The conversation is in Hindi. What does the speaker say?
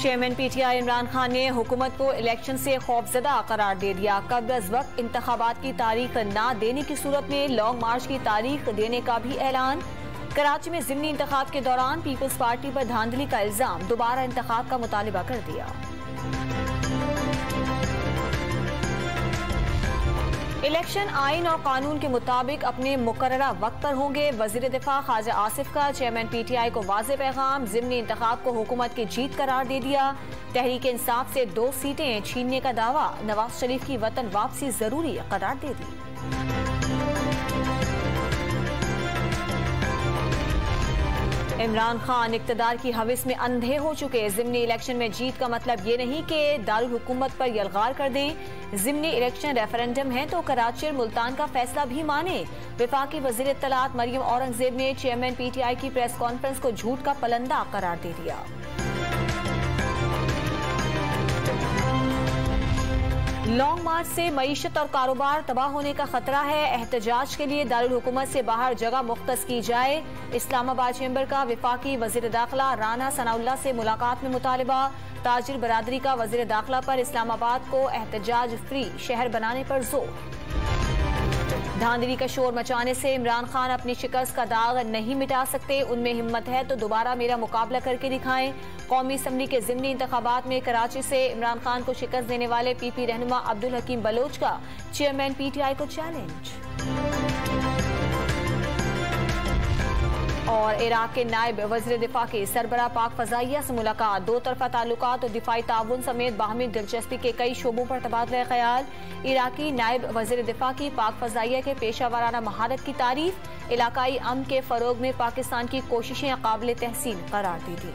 चेयरमैन पीटीआई इमरान खान ने हुकूमत को इलेक्शन से खौफजदा करार दे दिया। कब्ल अज वक्त इंतखाबात की तारीख न देने की सूरत में लॉन्ग मार्च की तारीख देने का भी ऐलान। कराची में ज़िमनी इंतखाब के दौरान पीपल्स पार्टी पर धांधली का इल्जाम, दोबारा इंतखाब का मुतालिबा कर दिया। इलेक्शन आइन और कानून के मुताबिक अपने मुकर्ररा वक्त पर होंगे। वजीर दिफा ख्वाजा आसिफ का चेयरमैन पीटीआई को वाज़ेह पैगाम, ज़िमनी इंतखाब को हुकूमत की जीत करार दे दिया। तहरीक इंसाफ से 2 सीटें छीनने का दावा, नवाज शरीफ की वतन वापसी जरूरी करार दे दी। इमरान खान इक्तदार की हविस में अंधे हो चुके। ज़िमनी इलेक्शन में जीत का मतलब ये नहीं कि दारुल हुकूमत पर यलगार कर दें। ज़िमनी इलेक्शन रेफरेंडम है तो कराची और मुल्तान का फैसला भी माने। वफाकी वज़ीर इत्तलात मरियम औरंगजेब ने चेयरमैन पीटीआई की प्रेस कॉन्फ्रेंस को झूठ का पलंदा करार दे दिया। लॉन्ग मार्च से मईशत और कारोबार तबाह होने का खतरा है। एहतजाज के लिए दारुल हुकूमत से बाहर जगह मुख्तस की जाए। इस्लामाबाद चैम्बर का वफाकी वज़ीर दाखिला राना सनाउल्लाह से मुलाकात में मुतालिबा। ताजिर बरादरी का वज़ीर दाखिला पर इस्लामाबाद को एहतजाज फ्री शहर बनाने पर जोर। धांधली का शोर मचाने से इमरान खान अपनी शिकस्त का दाग नहीं मिटा सकते। उनमें हिम्मत है तो दोबारा मेरा मुकाबला करके दिखाएं। कौमी असम्बली के ज़िमनी इंतखाबात में कराची से इमरान खान को शिकस्त देने वाले पीपी रहनुमा अब्दुल हकीम बलोच का चेयरमैन पीटीआई को चैलेंज। और इराक के नायब वज़ीर दिफा की सरबराह पाक फजाइया से मुलाकात। 2 तरफा ताल्लुकात और दिफाई ताउन समेत बाहमी दिलचस्पी के कई शोबों पर तबादला ख्याल। इराकी नायब वज़ीर दिफा की पाक फजाइया के पेशा वाराना महारत की तारीफ। इलाकाई अमन के फरोग में पाकिस्तान की कोशिशें काबिल तहसीन करार दी थी।